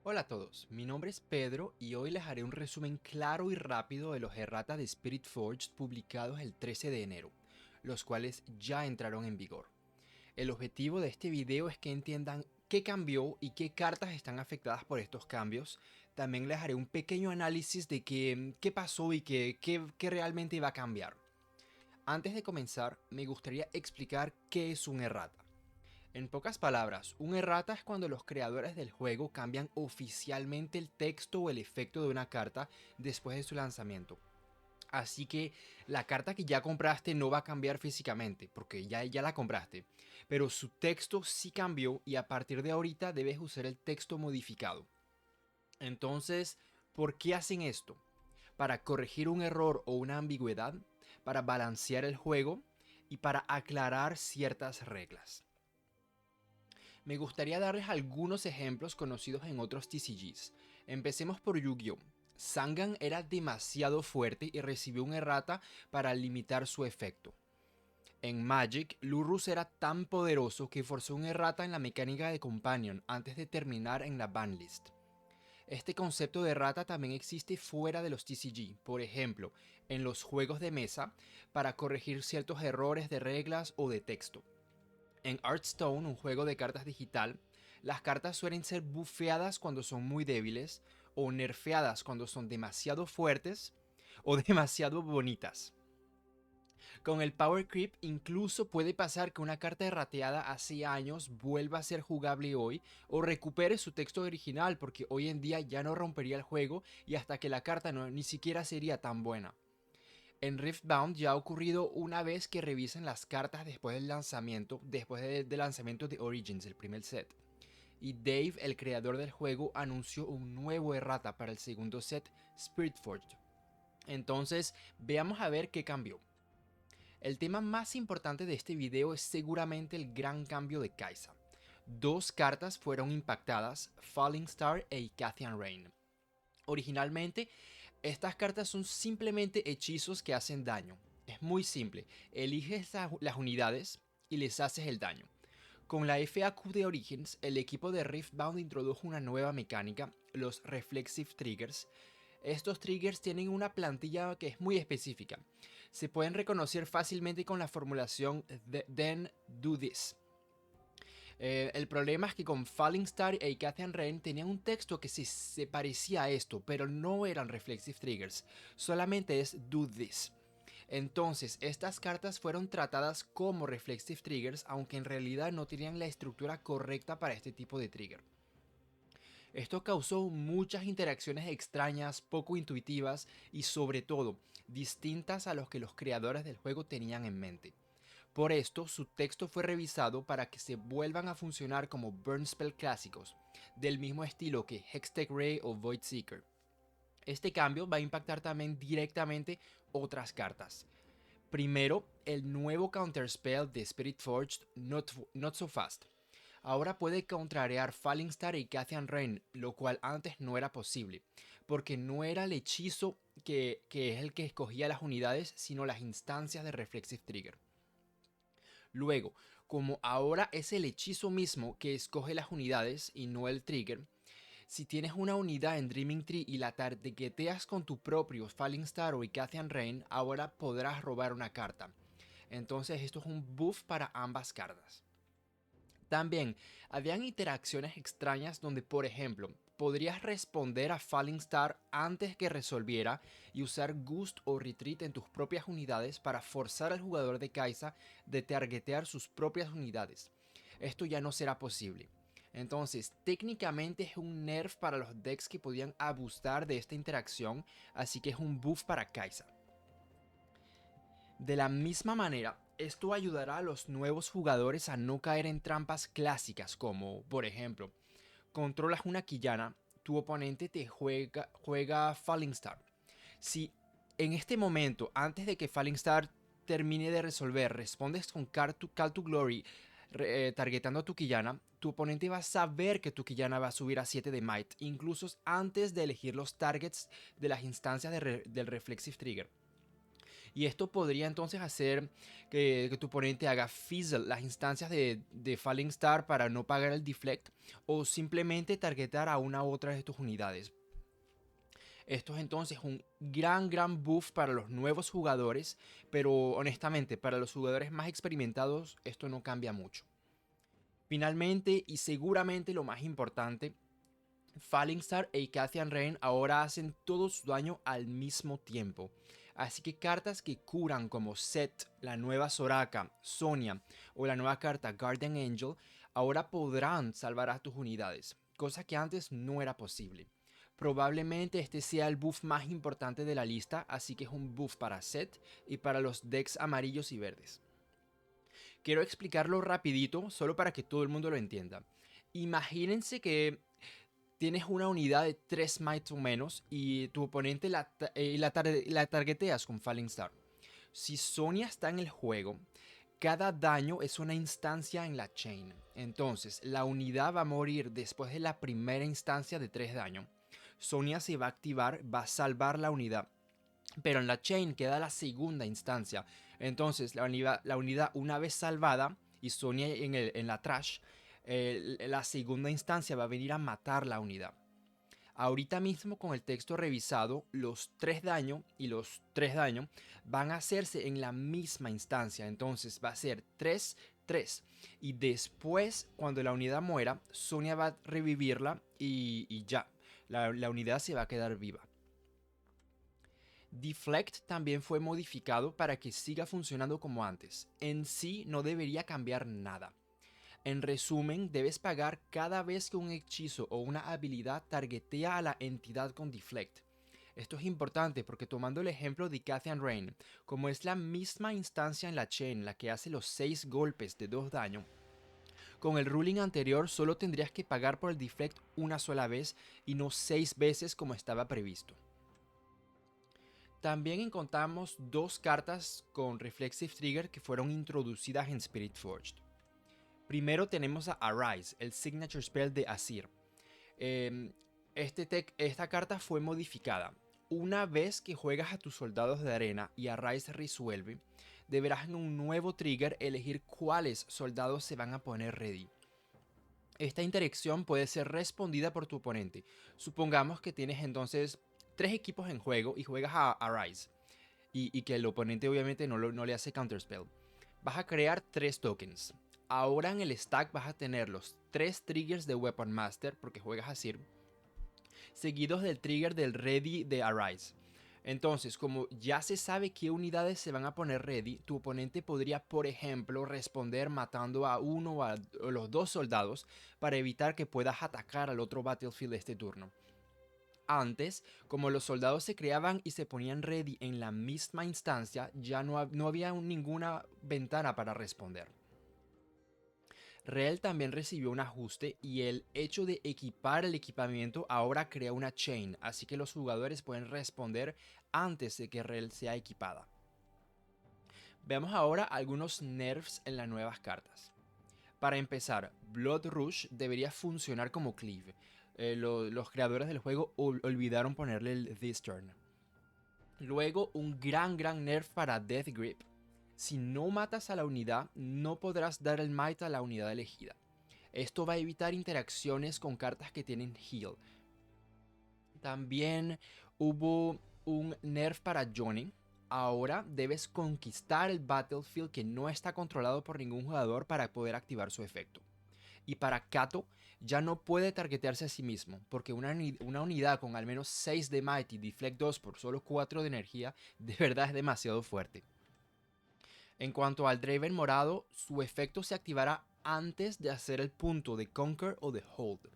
Hola a todos, mi nombre es Pedro y hoy les haré un resumen claro y rápido de los errata de Spirit Forged publicados el 13 de enero, los cuales ya entraron en vigor. El objetivo de este video es que entiendan qué cambió y qué cartas están afectadas por estos cambios. También les haré un pequeño análisis de qué pasó y qué realmente iba a cambiar. Antes de comenzar, me gustaría explicar qué es un errata. En pocas palabras, un errata es cuando los creadores del juego cambian oficialmente el texto o el efecto de una carta después de su lanzamiento. Así que la carta que ya compraste no va a cambiar físicamente, porque ya la compraste. Pero su texto sí cambió y a partir de ahorita debes usar el texto modificado. Entonces, ¿por qué hacen esto? Para corregir un error o una ambigüedad, para balancear el juego y para aclarar ciertas reglas. Me gustaría darles algunos ejemplos conocidos en otros TCGs. Empecemos por Yu-Gi-Oh! Sangan era demasiado fuerte y recibió un errata para limitar su efecto. En Magic, Lurrus era tan poderoso que forzó un errata en la mecánica de Companion antes de terminar en la banlist. Este concepto de errata también existe fuera de los TCG, por ejemplo, en los juegos de mesa, para corregir ciertos errores de reglas o de texto. En Hearthstone, un juego de cartas digital, las cartas suelen ser bufeadas cuando son muy débiles o nerfeadas cuando son demasiado fuertes o demasiado bonitas. Con el Power Creep incluso puede pasar que una carta errateada hace años vuelva a ser jugable hoy o recupere su texto original porque hoy en día ya no rompería el juego y hasta que la carta ni siquiera sería tan buena. En Riftbound ya ha ocurrido una vez que revisen las cartas después del lanzamiento, del lanzamiento de Origins, el primer set. Y Dave, el creador del juego, anunció un nuevo errata para el segundo set, Spiritforged. Entonces, veamos a ver qué cambió. El tema más importante de este video es seguramente el gran cambio de Kai'Sa. Dos cartas fueron impactadas, Falling Star e Icathian Rain. Originalmente, estas cartas son simplemente hechizos que hacen daño. Es muy simple, eliges las unidades y les haces el daño. Con la FAQ de Origins, el equipo de Riftbound introdujo una nueva mecánica, los Reflexive Triggers. Estos triggers tienen una plantilla que es muy específica. Se pueden reconocer fácilmente con la formulación Then Do This. El problema es que con Falling Star e Icathian Rain tenían un texto que se parecía a esto, pero no eran Reflexive Triggers, solamente es Do This. Entonces, estas cartas fueron tratadas como Reflexive Triggers, aunque en realidad no tenían la estructura correcta para este tipo de trigger. Esto causó muchas interacciones extrañas, poco intuitivas y sobre todo distintas a los que los creadores del juego tenían en mente. Por esto, su texto fue revisado para que se vuelvan a funcionar como burn spell clásicos, del mismo estilo que Hextech Ray o Void Seeker. Este cambio va a impactar también directamente otras cartas. Primero, el nuevo counterspell de Spirit Forged, Not So Fast. Ahora puede contrariar Falling Star y Icathian Rain, lo cual antes no era posible, porque no era el hechizo que es el que escogía las unidades, sino las instancias de Reflexive Trigger. Luego, como ahora es el hechizo mismo que escoge las unidades y no el trigger, si tienes una unidad en Dreaming Tree y la targeteas con tu propio Falling Star o Icathian Rain, ahora podrás robar una carta. Entonces esto es un buff para ambas cartas. También, habían interacciones extrañas donde, por ejemplo, podrías responder a Falling Star antes que resolviera y usar Gust o Retreat en tus propias unidades para forzar al jugador de Kai'Sa de targetear sus propias unidades. Esto ya no será posible. Entonces, técnicamente es un nerf para los decks que podían abusar de esta interacción, así que es un buff para Kai'Sa. De la misma manera, esto ayudará a los nuevos jugadores a no caer en trampas clásicas como, por ejemplo, controlas una Quillana, tu oponente te juega Falling Star. Si en este momento, antes de que Falling Star termine de resolver, respondes con Call to Glory targetando a tu Quillana, tu oponente va a saber que tu Quillana va a subir a 7 de Might, incluso antes de elegir los targets de las instancias del Reflexive Trigger. Y esto podría entonces hacer que tu oponente haga fizzle las instancias de Falling Star para no pagar el deflect o simplemente targetar a una u otra de tus unidades. Esto es entonces un gran buff para los nuevos jugadores, pero honestamente para los jugadores más experimentados esto no cambia mucho. Finalmente y seguramente lo más importante, Falling Star e Icathian Rain ahora hacen todo su daño al mismo tiempo. Así que cartas que curan como Set, la nueva Soraka, Sonia o la nueva carta Guardian Angel ahora podrán salvar a tus unidades, cosa que antes no era posible. Probablemente este sea el buff más importante de la lista, así que es un buff para Set y para los decks amarillos y verdes. Quiero explicarlo rapidito, solo para que todo el mundo lo entienda. Imagínense que tienes una unidad de 3 might o menos y tu oponente la targeteas con Falling Star. Si Sonia está en el juego, cada daño es una instancia en la chain. Entonces, la unidad va a morir después de la primera instancia de 3 daño. Sonia se va a activar, va a salvar la unidad. Pero en la chain queda la segunda instancia. Entonces, la unidad una vez salvada y Sonia en la trash, la segunda instancia va a venir a matar la unidad. Ahorita mismo con el texto revisado, los 3 daños y los 3 daños van a hacerse en la misma instancia. Entonces va a ser 3, 3. Y después, cuando la unidad muera, Sonia va a revivirla y ya. La unidad se va a quedar viva. Deflect también fue modificado para que siga funcionando como antes. En sí no debería cambiar nada. En resumen, debes pagar cada vez que un hechizo o una habilidad targetea a la entidad con Deflect. Esto es importante porque tomando el ejemplo de Icathian Rain, como es la misma instancia en la chain la que hace los 6 golpes de 2 daño, con el ruling anterior solo tendrías que pagar por el Deflect una sola vez y no 6 veces como estaba previsto. También encontramos 2 cartas con Reflexive Trigger que fueron introducidas en Spirit Forged. Primero tenemos a Arise, el Signature Spell de Azir. Esta carta fue modificada. Una vez que juegas a tus soldados de arena y Arise resuelve, deberás en un nuevo trigger elegir cuáles soldados se van a poner ready. Esta interacción puede ser respondida por tu oponente. Supongamos que tienes entonces 3 equipos en juego y juegas a Arise. Y que el oponente obviamente no le hace Counterspell. Vas a crear 3 tokens. Ahora en el stack vas a tener los 3 triggers de Weapon Master, porque juegas a Sir, seguidos del trigger del Ready de Arise. Entonces, como ya se sabe qué unidades se van a poner ready, tu oponente podría, por ejemplo, responder matando a uno o los 2 soldados para evitar que puedas atacar al otro battlefield este turno. Antes, como los soldados se creaban y se ponían ready en la misma instancia, ya no había ninguna ventana para responder. Rel también recibió un ajuste y el hecho de equipar el equipamiento ahora crea una chain, así que los jugadores pueden responder antes de que Rel sea equipada. Veamos ahora algunos nerfs en las nuevas cartas. Para empezar, Blood Rush debería funcionar como Cleave. Los creadores del juego olvidaron ponerle el This Turn. Luego, un gran nerf para Death Grip. Si no matas a la unidad, no podrás dar el might a la unidad elegida. Esto va a evitar interacciones con cartas que tienen heal. También hubo un nerf para Johnny. Ahora debes conquistar el battlefield que no está controlado por ningún jugador para poder activar su efecto. Y para Kato, ya no puede targetearse a sí mismo, porque una unidad con al menos 6 de Might y Deflect 2 por solo 4 de energía, de verdad es demasiado fuerte. En cuanto al Draven morado, su efecto se activará antes de hacer el punto de Conquer o de Hold.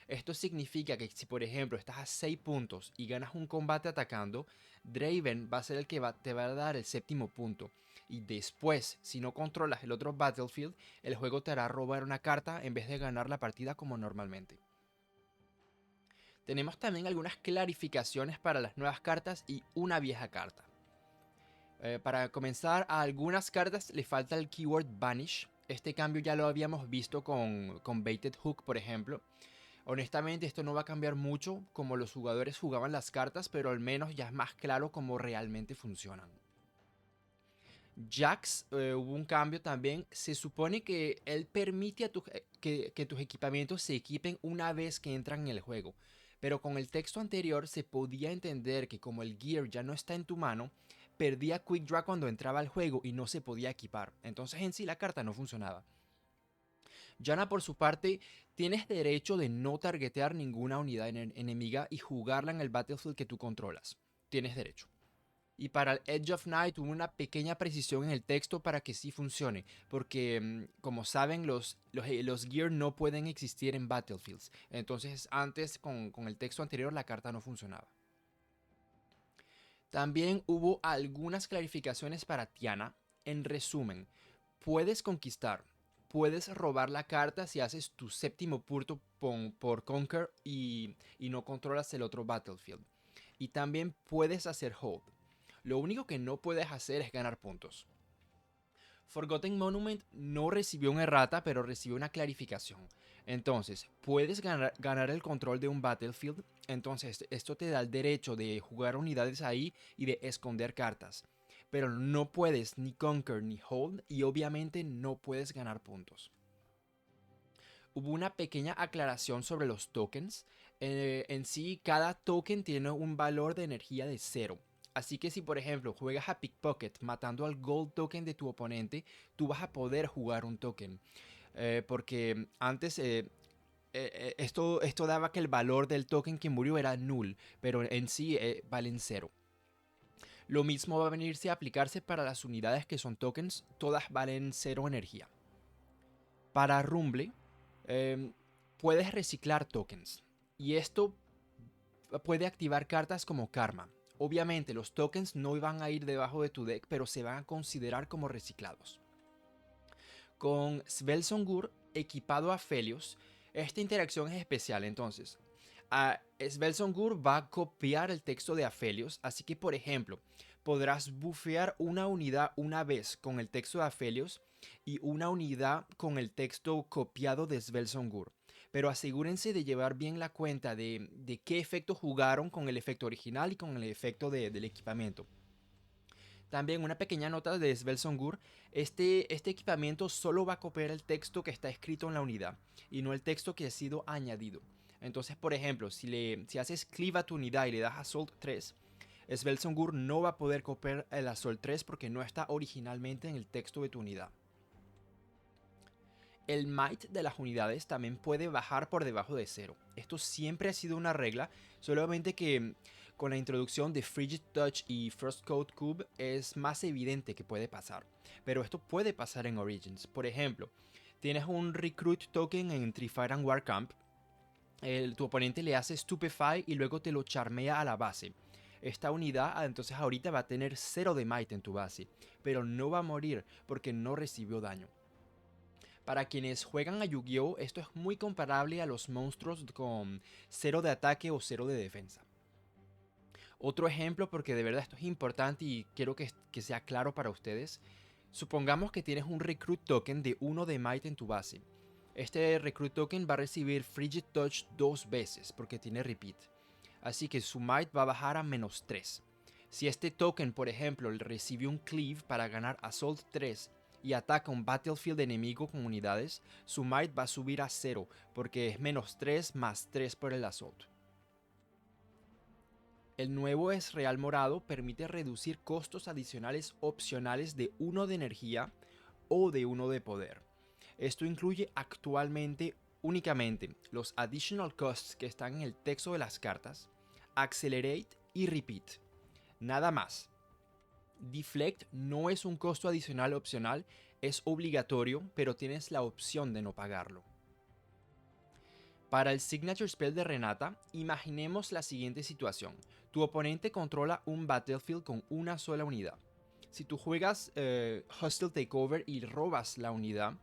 Esto significa que si por ejemplo estás a 6 puntos y ganas un combate atacando, Draven va a ser el que te va a dar el 7º punto. Y después, si no controlas el otro battlefield, el juego te hará robar una carta en vez de ganar la partida como normalmente. Tenemos también algunas clarificaciones para las nuevas cartas y una vieja carta. Para comenzar, a algunas cartas le falta el keyword Vanish. Este cambio ya lo habíamos visto con Baited Hook, por ejemplo. Honestamente, esto no va a cambiar mucho como los jugadores jugaban las cartas, pero al menos ya es más claro cómo realmente funcionan. Jax, hubo un cambio también. Se supone que él permite que tus equipamientos se equipen una vez que entran en el juego. Pero con el texto anterior se podía entender que como el gear ya no está en tu mano, perdía Quick Draw cuando entraba al juego y no se podía equipar. Entonces en sí la carta no funcionaba. Yana por su parte, tienes derecho de no targetear ninguna unidad enemiga y jugarla en el battlefield que tú controlas. Tienes derecho. Y para el Edge of Night hubo una pequeña precisión en el texto para que sí funcione, porque como saben los gear no pueden existir en battlefields. Entonces antes con el texto anterior la carta no funcionaba. También hubo algunas clarificaciones para Tiana. En resumen, puedes conquistar, puedes robar la carta si haces tu séptimo punto por Conquer y no controlas el otro battlefield. Y también puedes hacer hold. Lo único que no puedes hacer es ganar puntos. Forgotten Monument no recibió un errata, pero recibió una clarificación. Entonces, puedes ganar el control de un battlefield. Entonces, esto te da el derecho de jugar unidades ahí y de esconder cartas. Pero no puedes ni conquer ni hold y obviamente no puedes ganar puntos. Hubo una pequeña aclaración sobre los tokens. En sí, cada token tiene un valor de energía de 0. Así que si por ejemplo juegas a Pickpocket matando al Gold Token de tu oponente, tú vas a poder jugar un token. Porque antes esto daba que el valor del token que murió era null, pero en sí valen 0. Lo mismo va a venirse a aplicarse para las unidades que son tokens, todas valen 0 energía. Para Rumble, eh, puedes reciclar tokens. Y esto puede activar cartas como Karma. Obviamente los tokens no van a ir debajo de tu deck, pero se van a considerar como reciclados. Con Svelsongur equipado a Felios, esta interacción es especial. Entonces, Svelsongur va a copiar el texto de Aphelios, así que por ejemplo, podrás bufear una unidad una vez con el texto de Aphelios y una unidad con el texto copiado de Svelsongur. Pero asegúrense de llevar bien la cuenta de qué efecto jugaron con el efecto original y con el efecto del equipamiento. También una pequeña nota de Svelsongur, este equipamiento solo va a copiar el texto que está escrito en la unidad y no el texto que ha sido añadido. Entonces, por ejemplo, si haces cleave a tu unidad y le das Assault 3, Svelsongur no va a poder copiar el Assault 3 porque no está originalmente en el texto de tu unidad. El might de las unidades también puede bajar por debajo de 0. Esto siempre ha sido una regla, solamente que con la introducción de Frigid Touch y Frostcoat Cube es más evidente que puede pasar. Pero esto puede pasar en Origins. Por ejemplo, tienes un Recruit Token en Trifire and Warcamp. Tu oponente le hace Stupefy y luego te lo charmea a la base. Esta unidad entonces ahorita va a tener 0 de might en tu base, pero no va a morir porque no recibió daño. Para quienes juegan a Yu-Gi-Oh! Esto es muy comparable a los monstruos con 0 de ataque o 0 de defensa. Otro ejemplo, porque de verdad esto es importante y quiero que sea claro para ustedes. Supongamos que tienes un Recruit Token de 1 de Might en tu base. Este Recruit Token va a recibir Frigid Touch 2 veces porque tiene Repeat. Así que su Might va a bajar a -3. Si este token, por ejemplo, recibe un Cleave para ganar Assault 3 y ataca un battlefield enemigo con unidades, su might va a subir a 0 porque es -3 más 3 por el assault. El nuevo Ezreal morado permite reducir costos adicionales opcionales de 1 de energía o de 1 de poder. Esto incluye actualmente únicamente los additional costs que están en el texto de las cartas, Accelerate y Repeat. Nada más. Deflect no es un costo adicional opcional, es obligatorio, pero tienes la opción de no pagarlo. Para el Signature Spell de Renata, imaginemos la siguiente situación. Tu oponente controla un battlefield con una sola unidad. Si tú juegas Hostile Takeover y robas la unidad,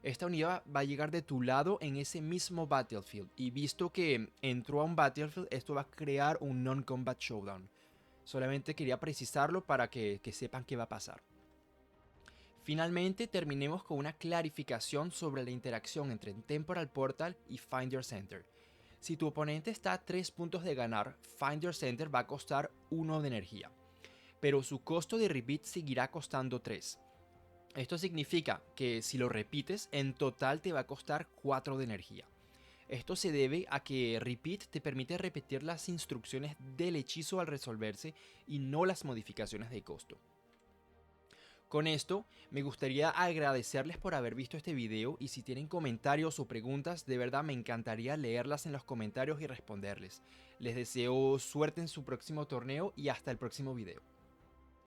esta unidad va a llegar de tu lado en ese mismo battlefield. Y visto que entró a un battlefield, esto va a crear un non-combat showdown. Solamente quería precisarlo para que sepan qué va a pasar. Finalmente terminemos con una clarificación sobre la interacción entre Temporal Portal y Find Your Center. Si tu oponente está a 3 puntos de ganar, Find Your Center va a costar 1 de energía. pero su costo de repeat seguirá costando 3. Esto significa que si lo repites, en total te va a costar 4 de energía. Esto se debe a que Repeat te permite repetir las instrucciones del hechizo al resolverse y no las modificaciones de costo. Con esto, me gustaría agradecerles por haber visto este video y si tienen comentarios o preguntas, de verdad me encantaría leerlas en los comentarios y responderles. Les deseo suerte en su próximo torneo y hasta el próximo video.